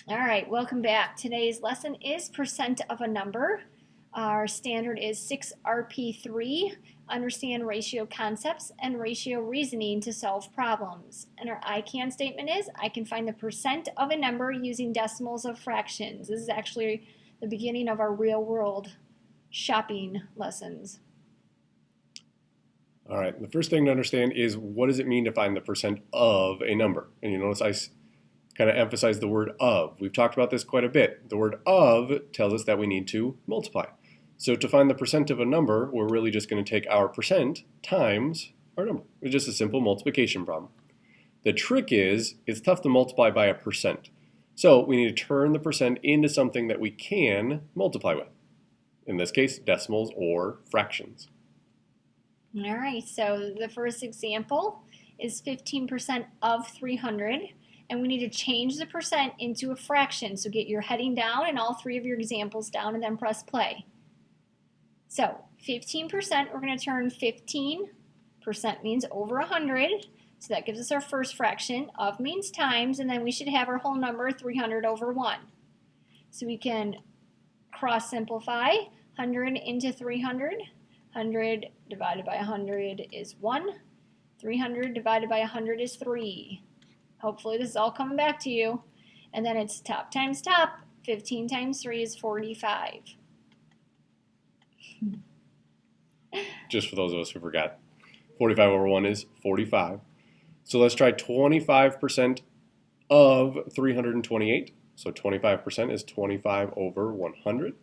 All right, welcome back. Today's lesson is percent of a number. Our standard is 6RP3, understand ratio concepts and ratio reasoning to solve problems. And our I can statement is, I can find the percent of a number using decimals of fractions. This is actually the beginning of our real world shopping lessons. All right, the first thing to understand is what does it mean to find the percent of a number? And you notice I kind of emphasize the word of. We've talked about this quite a bit. The word of tells us that we need to multiply. So to find the percent of a number, we're really just going to take our percent times our number. It's just a simple multiplication problem. The trick is, it's tough to multiply by a percent. So we need to turn the percent into something that we can multiply with. In this case, decimals or fractions. All right, so the first example is 15% of 300, and we need to change the percent into a fraction. So get your heading down and all three of your examples down and then press play. So 15%, we're going to turn 15% means over 100. So that gives us our first fraction. Of means times, and then we should have our whole number 300 over 1. So we can cross simplify 100 into 300. 100 divided by 100 is 1. 300 divided by 100 is 3. Hopefully this is all coming back to you. And then it's top times top. 15 times 3 is 45. Just for those of us who forgot, 45 over 1 is 45. So let's try 25% of 328. So 25% is 25 over 100.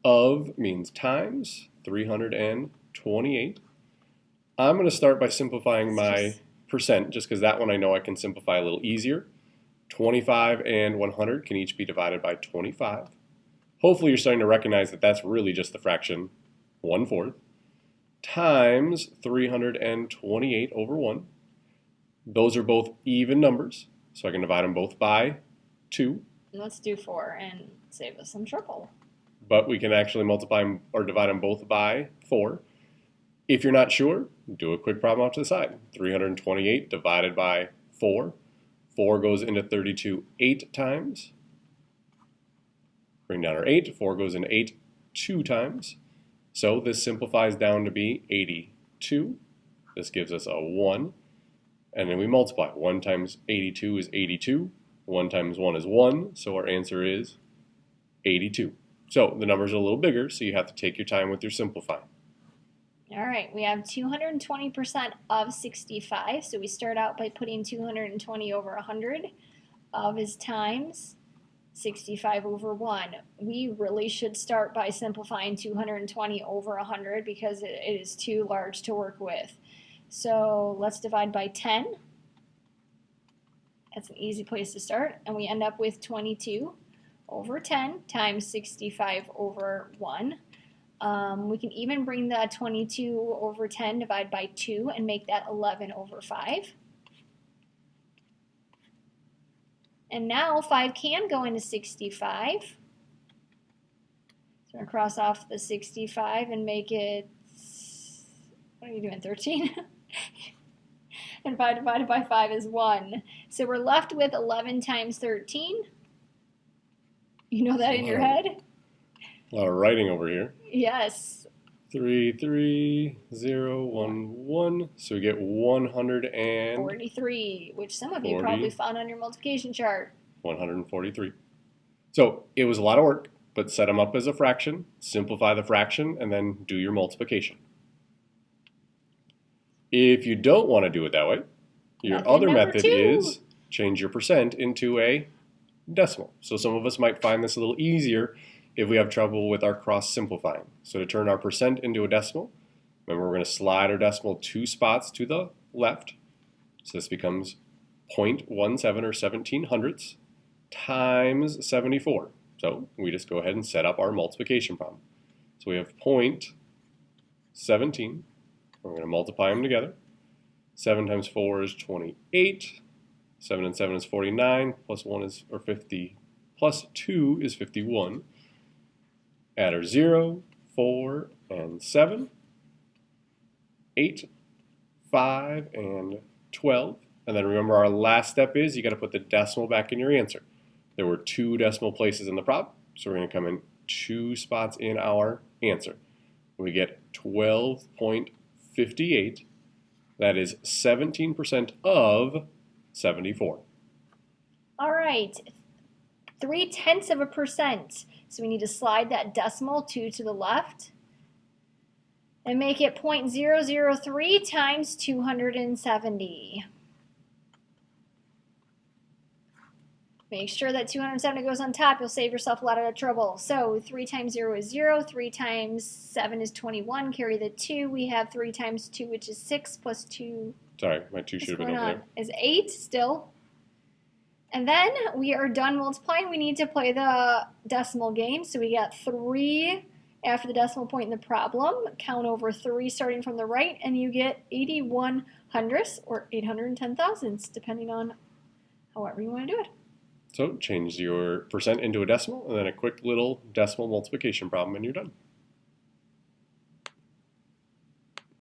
Of means times 328. I'm going to start by simplifying my percent, just because that one I know I can simplify a little easier. 25 and 100 can each be divided by 25. Hopefully you're starting to recognize that that's really just the fraction 1/4 times 328 over 1. Those are both even numbers, so I can divide them both by 2. Let's do 4 and save us some trouble. But we can actually multiply them or divide them both by 4. If you're not sure, do a quick problem off to the side. 328 divided by 4. 4 goes into 32 8 times. Bring down our 8. 4 goes into 8 2 times. So this simplifies down to be 82. This gives us a 1. And then we multiply. 1 times 82 is 82. 1 times 1 is 1. So our answer is 82. So the numbers are a little bigger, so you have to take your time with your simplifying. All right, we have 220% of 65. So we start out by putting 220 over 100. Of is times 65 over 1. We really should start by simplifying 220 over 100 because it is too large to work with. So let's divide by 10. That's an easy place to start. And we end up with 22 over 10 times 65 over 1. We can even bring the 22 over 10 divided by 2 and make that 11 over 5. And now 5 can go into 65. So we're going to cross off the 65 and make it, what are you doing, 13? And 5 divided by 5 is 1. So we're left with 11 times 13. You know that in your head? A lot of writing over here. Yes. 3, 3, 0, 1, 1. So we get 143, which some of you probably found on your multiplication chart. 143. So it was a lot of work, but set them up as a fraction, simplify the fraction, and then do your multiplication. If you don't want to do it that way, your other method is change your percent into a decimal. So some of us might find this a little easier if we have trouble with our cross simplifying. So to turn our percent into a decimal, remember we're going to slide our decimal 2 spots to the left. So this becomes 0.17 or 17 hundredths times 74. So we just go ahead and set up our multiplication problem. So we have 0.17. We're going to multiply them together. 7 times 4 is 28. 7 and 7 is 49. Plus 1 is, or 50. Plus 2 is 51. Add our 0, 4, and 7. 8, 5, and 12. And then remember our last step is you got to put the decimal back in your answer. There were 2 decimal places in the problem, so we're going to come in 2 spots in our answer. We get 12.58. That is 17% of 74. All right, 0.3%. So we need to slide that decimal 2 to the left and make it 0.003 times 270. Make sure that 270 goes on top. You'll save yourself a lot of trouble. So 3 times 0 is 0. 3 times 7 is 21. Carry the 2. We have 3 times 2, which is 6, plus 2. Sorry, my 2 should have been over there. Is 8 still. And then we are done multiplying. We need to play the decimal game. So we got 3 after the decimal point in the problem. Count over 3 starting from the right, and you get 81 hundredths or 810 thousandths, depending on however you want to do it. So change your percent into a decimal, and then a quick little decimal multiplication problem, and you're done.